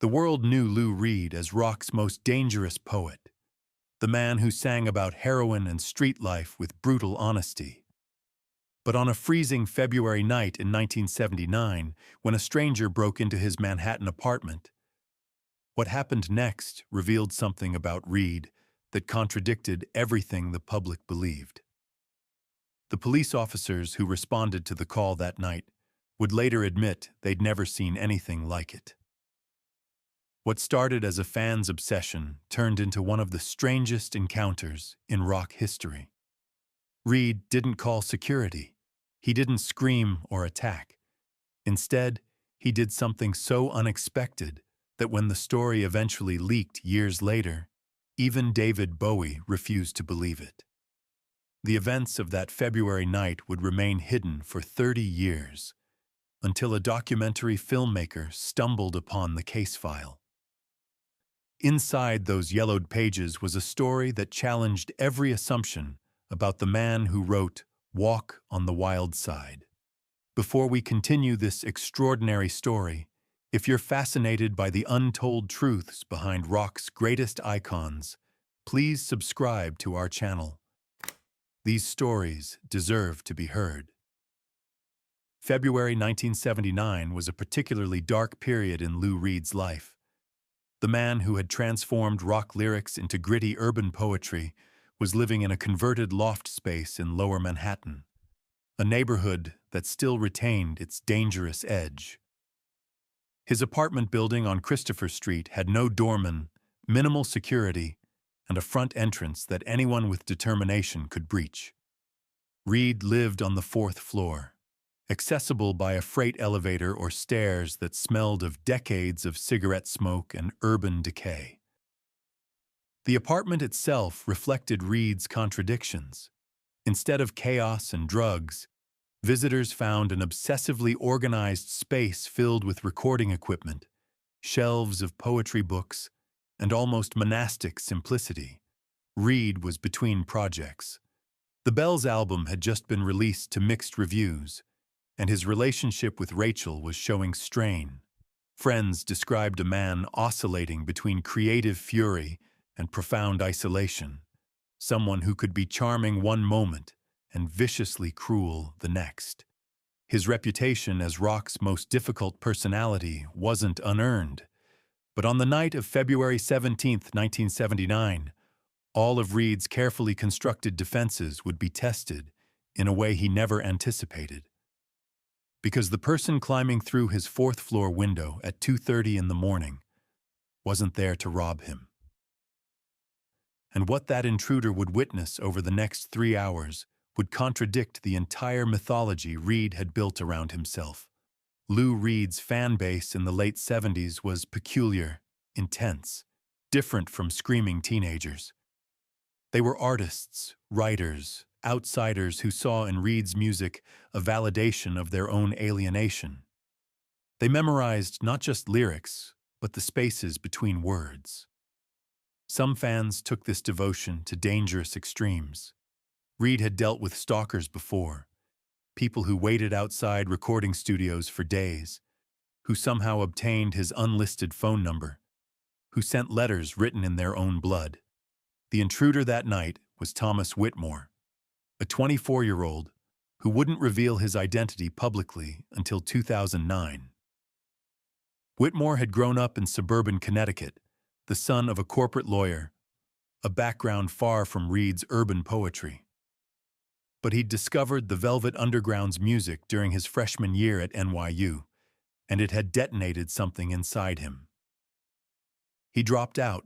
The world knew Lou Reed as rock's most dangerous poet, the man who sang about heroin and street life with brutal honesty. But on a freezing February night in 1979, when a stranger broke into his Manhattan apartment, what happened next revealed something about Reed that contradicted everything the public believed. The police officers who responded to the call that night would later admit they'd never seen anything like it. What started as a fan's obsession turned into one of the strangest encounters in rock history. Reed didn't call security. He didn't scream or attack. Instead, he did something so unexpected that when the story eventually leaked years later, even David Bowie refused to believe it. The events of that February night would remain hidden for 30 years, until a documentary filmmaker stumbled upon the case file. Inside those yellowed pages was a story that challenged every assumption about the man who wrote Walk on the Wild Side. Before we continue this extraordinary story, if you're fascinated by the untold truths behind rock's greatest icons, please subscribe to our channel. These stories deserve to be heard. February 1979 was a particularly dark period in Lou Reed's life. The man who had transformed rock lyrics into gritty urban poetry was living in a converted loft space in Lower Manhattan, a neighborhood that still retained its dangerous edge. His apartment building on Christopher Street had no doorman, minimal security, and a front entrance that anyone with determination could breach. Reed lived on the 4th floor, accessible by a freight elevator or stairs that smelled of decades of cigarette smoke and urban decay. The apartment itself reflected Reed's contradictions. Instead of chaos and drugs, visitors found an obsessively organized space filled with recording equipment, shelves of poetry books, and almost monastic simplicity. Reed was between projects. The Bells album had just been released to mixed reviews, and his relationship with Rachel was showing strain. Friends described a man oscillating between creative fury and profound isolation, someone who could be charming one moment and viciously cruel the next. His reputation as rock's most difficult personality wasn't unearned, but on the night of February 17, 1979, all of Reed's carefully constructed defenses would be tested in a way he never anticipated. Because the person climbing through his 4th floor window at 2:30 in the morning wasn't there to rob him. And what that intruder would witness over the next 3 hours would contradict the entire mythology Reed had built around himself. Lou Reed's fan base in the late 70s was peculiar, intense, different from screaming teenagers. They were artists, writers, outsiders who saw in Reed's music a validation of their own alienation. They memorized not just lyrics, but the spaces between words. Some fans took this devotion to dangerous extremes. Reed had dealt with stalkers before, people who waited outside recording studios for days, who somehow obtained his unlisted phone number, who sent letters written in their own blood. The intruder that night was Thomas Whitmore, a 24-year-old who wouldn't reveal his identity publicly until 2009. Whitmore had grown up in suburban Connecticut, the son of a corporate lawyer, a background far from Reed's urban poetry. But he'd discovered the Velvet Underground's music during his freshman year at NYU, and it had detonated something inside him. He dropped out.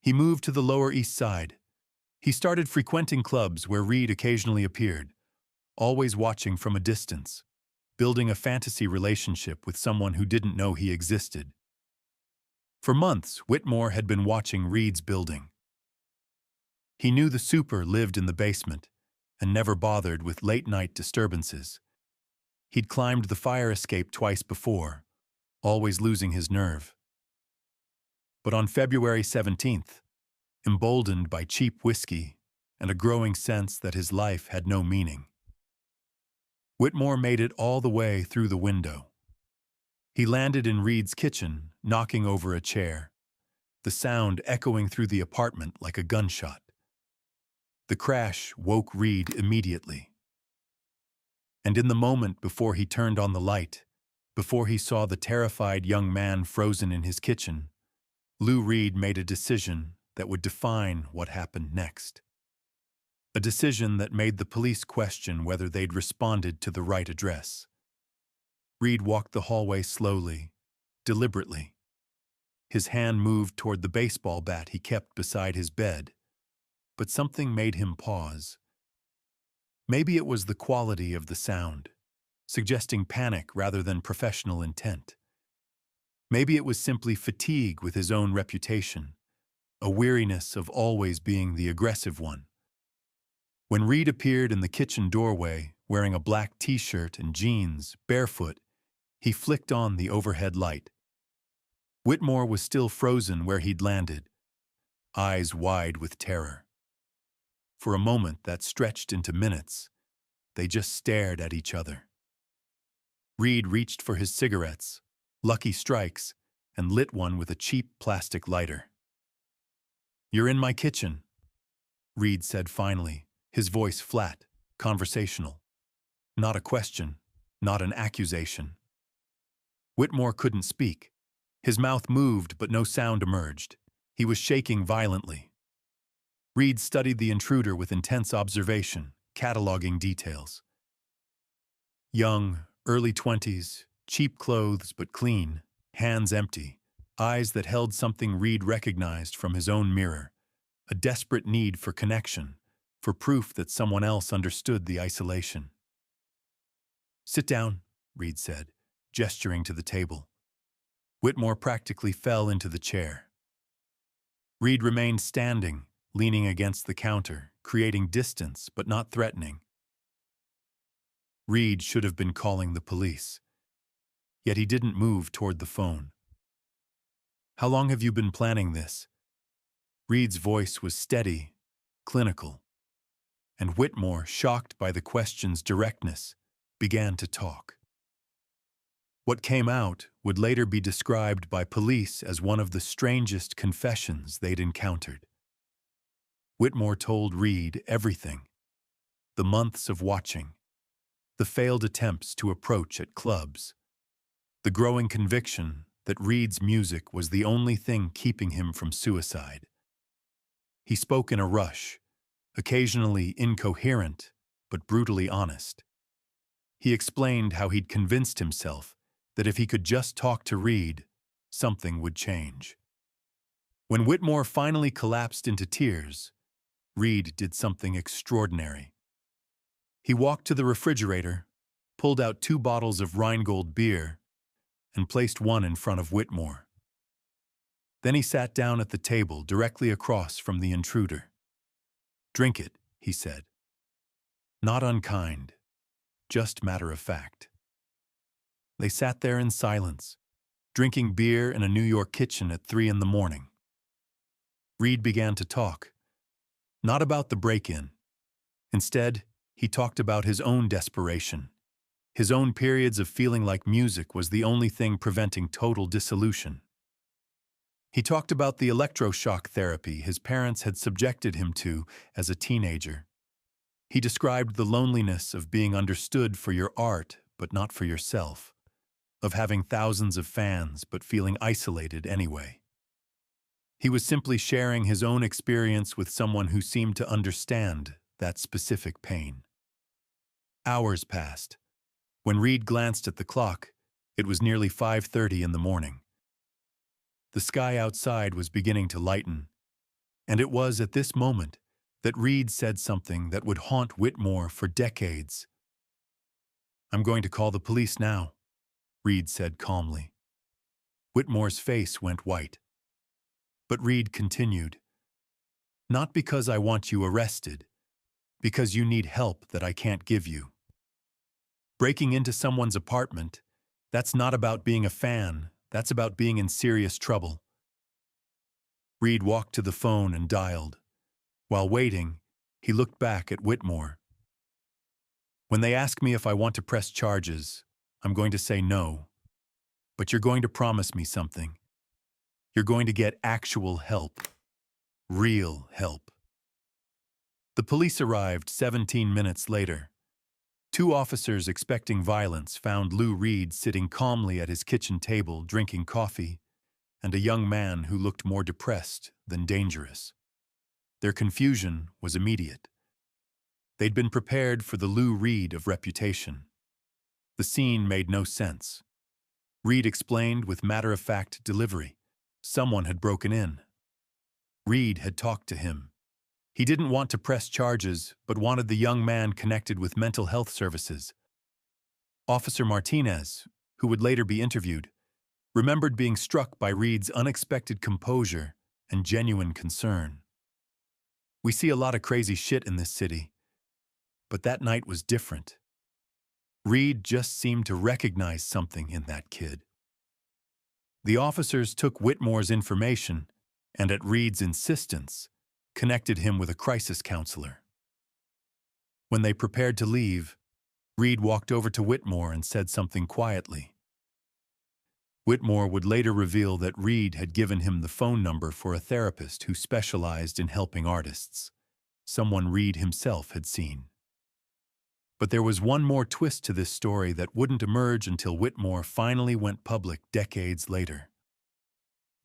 He moved to the Lower East Side. He started frequenting clubs where Reed occasionally appeared, always watching from a distance, building a fantasy relationship with someone who didn't know he existed. For months, Whitmore had been watching Reed's building. He knew the super lived in the basement and never bothered with late-night disturbances. He'd climbed the fire escape twice before, always losing his nerve. But on February 17th, emboldened by cheap whiskey and a growing sense that his life had no meaning, Whitmore made it all the way through the window. He landed in Reed's kitchen, knocking over a chair, the sound echoing through the apartment like a gunshot. The crash woke Reed immediately. And in the moment before he turned on the light, before he saw the terrified young man frozen in his kitchen, Lou Reed made a decision that would define what happened next. A decision that made the police question whether they'd responded to the right address. Reed walked the hallway slowly, deliberately. His hand moved toward the baseball bat he kept beside his bed, but something made him pause. Maybe it was the quality of the sound, suggesting panic rather than professional intent. Maybe it was simply fatigue with his own reputation, a weariness of always being the aggressive one. When Reed appeared in the kitchen doorway, wearing a black t-shirt and jeans, barefoot, he flicked on the overhead light. Whitmore was still frozen where he'd landed, eyes wide with terror. For a moment that stretched into minutes, they just stared at each other. Reed reached for his cigarettes, Lucky Strikes, and lit one with a cheap plastic lighter. "You're in my kitchen," Reed said finally, his voice flat, conversational. Not a question, not an accusation. Whitmore couldn't speak. His mouth moved, but no sound emerged. He was shaking violently. Reed studied the intruder with intense observation, cataloging details. Young, early 20s, cheap clothes but clean, hands empty, eyes that held something Reed recognized from his own mirror, a desperate need for connection, for proof that someone else understood the isolation. "Sit down," Reed said, gesturing to the table. Whitmore practically fell into the chair. Reed remained standing, leaning against the counter, creating distance but not threatening. Reed should have been calling the police, yet he didn't move toward the phone. "How long have you been planning this?" Reed's voice was steady, clinical, and Whitmore, shocked by the question's directness, began to talk. What came out would later be described by police as one of the strangest confessions they'd encountered. Whitmore told Reed everything: the months of watching, the failed attempts to approach at clubs, the growing conviction that Reed's music was the only thing keeping him from suicide. He spoke in a rush, occasionally incoherent, but brutally honest. He explained how he'd convinced himself that if he could just talk to Reed, something would change. When Whitmore finally collapsed into tears, Reed did something extraordinary. He walked to the refrigerator, pulled out 2 bottles of Rheingold beer, and placed one in front of Whitmore. Then he sat down at the table directly across from the intruder. "Drink it," he said. Not unkind, just matter of fact. They sat there in silence, drinking beer in a New York kitchen at 3 in the morning. Reed began to talk, not about the break-in. Instead, he talked about his own desperation, his own periods of feeling like music was the only thing preventing total dissolution. He talked about the electroshock therapy his parents had subjected him to as a teenager. He described the loneliness of being understood for your art but not for yourself, of having thousands of fans but feeling isolated anyway. He was simply sharing his own experience with someone who seemed to understand that specific pain. Hours passed. When Reed glanced at the clock, it was nearly 5:30 in the morning. The sky outside was beginning to lighten, and it was at this moment that Reed said something that would haunt Whitmore for decades. "I'm going to call the police now," Reed said calmly. Whitmore's face went white. But Reed continued, "Not because I want you arrested, because you need help that I can't give you. Breaking into someone's apartment, that's not about being a fan, that's about being in serious trouble." Reed walked to the phone and dialed. While waiting, he looked back at Whitmore. "When they ask me if I want to press charges, I'm going to say no. But you're going to promise me something. You're going to get actual help. Real help. The police arrived 17 minutes later. Two officers expecting violence found Lou Reed sitting calmly at his kitchen table drinking coffee, and a young man who looked more depressed than dangerous. Their confusion was immediate. They'd been prepared for the Lou Reed of reputation. The scene made no sense. Reed explained with matter-of-fact delivery. Someone had broken in. Reed had talked to him. He didn't want to press charges, but wanted the young man connected with mental health services. Officer Martinez, who would later be interviewed, remembered being struck by Reed's unexpected composure and genuine concern. We see a lot of crazy shit in this city, but that night was different. Reed just seemed to recognize something in that kid. The officers took Whitmore's information and, at Reed's insistence, connected him with a crisis counselor. When they prepared to leave, Reed walked over to Whitmore and said something quietly. Whitmore would later reveal that Reed had given him the phone number for a therapist who specialized in helping artists, someone Reed himself had seen. But there was one more twist to this story that wouldn't emerge until Whitmore finally went public decades later.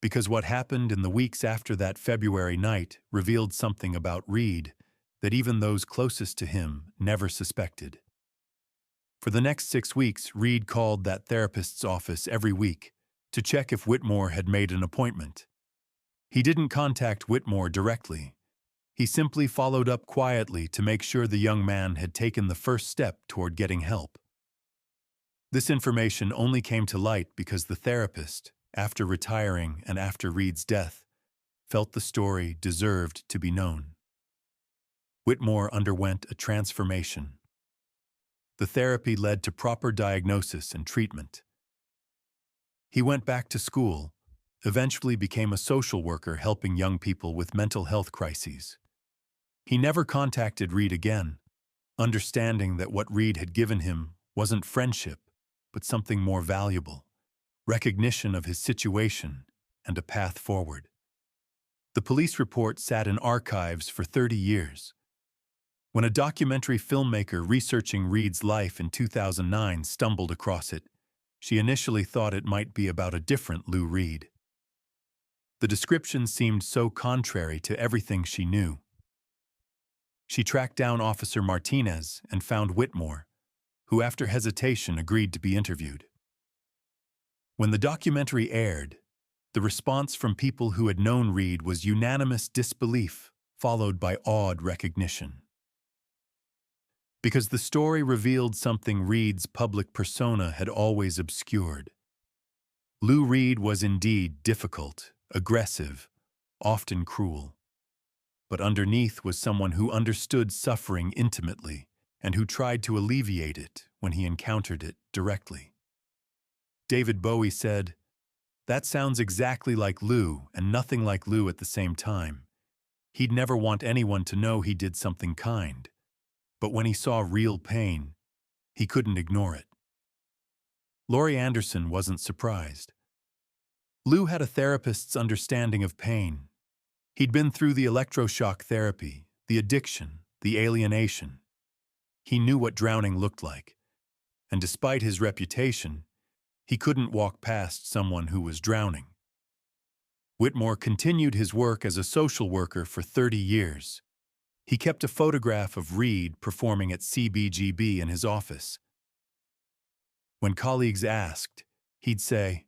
Because what happened in the weeks after that February night revealed something about Reed that even those closest to him never suspected. For the next 6 weeks, Reed called that therapist's office every week to check if Whitmore had made an appointment. He didn't contact Whitmore directly. He simply followed up quietly to make sure the young man had taken the first step toward getting help. This information only came to light because the therapist, after retiring and after Reed's death, felt the story deserved to be known. Whitmore underwent a transformation. The therapy led to proper diagnosis and treatment. He went back to school, eventually became a social worker helping young people with mental health crises. He never contacted Reed again, understanding that what Reed had given him wasn't friendship, but something more valuable, recognition of his situation and a path forward. The police report sat in archives for 30 years. When a documentary filmmaker researching Reed's life in 2009 stumbled across it, she initially thought it might be about a different Lou Reed. The description seemed so contrary to everything she knew. She tracked down Officer Martinez and found Whitmore, who after hesitation agreed to be interviewed. When the documentary aired, the response from people who had known Reed was unanimous disbelief, followed by awed recognition. Because the story revealed something Reed's public persona had always obscured. Lou Reed was indeed difficult, aggressive, often cruel. But underneath was someone who understood suffering intimately and who tried to alleviate it when he encountered it directly. David Bowie said, "That sounds exactly like Lou and nothing like Lou at the same time. He'd never want anyone to know he did something kind. But when he saw real pain, he couldn't ignore it." Laurie Anderson wasn't surprised. Lou had a therapist's understanding of pain. He'd been through the electroshock therapy, the addiction, the alienation. He knew what drowning looked like. And despite his reputation, he couldn't walk past someone who was drowning. Whitmore continued his work as a social worker for 30 years. He kept a photograph of Reed performing at CBGB in his office. When colleagues asked, he'd say,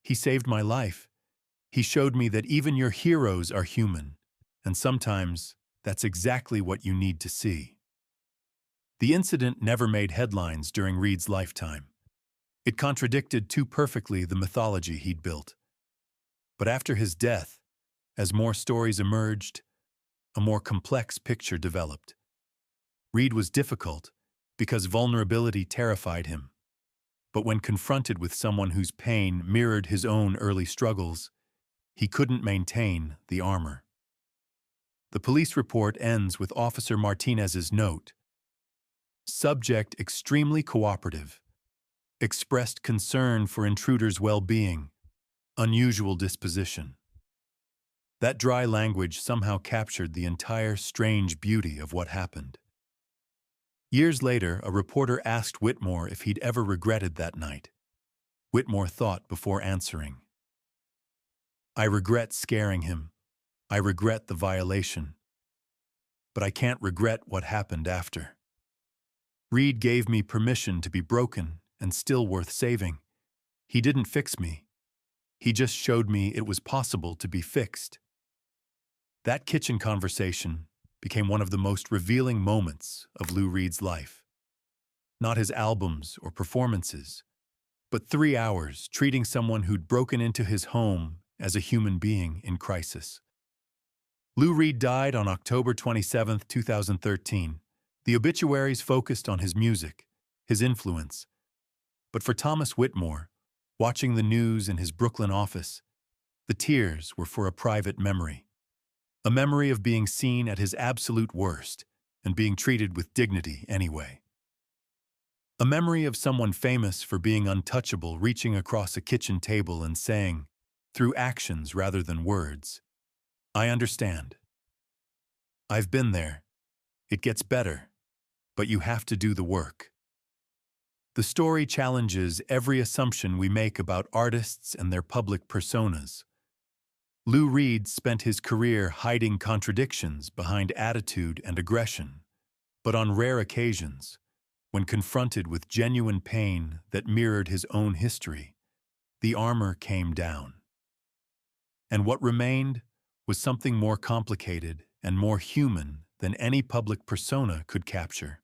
"He saved my life. He showed me that even your heroes are human, and sometimes that's exactly what you need to see." The incident never made headlines during Reed's lifetime. It contradicted too perfectly the mythology he'd built. But after his death, as more stories emerged, a more complex picture developed. Reed was difficult because vulnerability terrified him. But when confronted with someone whose pain mirrored his own early struggles, he couldn't maintain the armor. The police report ends with Officer Martinez's note. Subject extremely cooperative. expressed concern for intruder's well-being, unusual disposition. That dry language somehow captured the entire strange beauty of what happened. Years later, a reporter asked Whitmore if he'd ever regretted that night. Whitmore thought before answering. "I regret scaring him. I regret the violation. But I can't regret what happened after. Reed gave me permission to be broken and still worth saving. He didn't fix me. He just showed me it was possible to be fixed." That kitchen conversation became one of the most revealing moments of Lou Reed's life. Not his albums or performances, but 3 hours treating someone who'd broken into his home as a human being in crisis. Lou Reed died on October 27, 2013. The obituaries focused on his music, his influence. But for Thomas Whitmore, watching the news in his Brooklyn office, the tears were for a private memory. A memory of being seen at his absolute worst and being treated with dignity anyway. A memory of someone famous for being untouchable reaching across a kitchen table and saying, through actions rather than words, "I understand. I've been there. It gets better, but you have to do the work." The story challenges every assumption we make about artists and their public personas. Lou Reed spent his career hiding contradictions behind attitude and aggression, but on rare occasions, when confronted with genuine pain that mirrored his own history, the armor came down. And what remained was something more complicated and more human than any public persona could capture.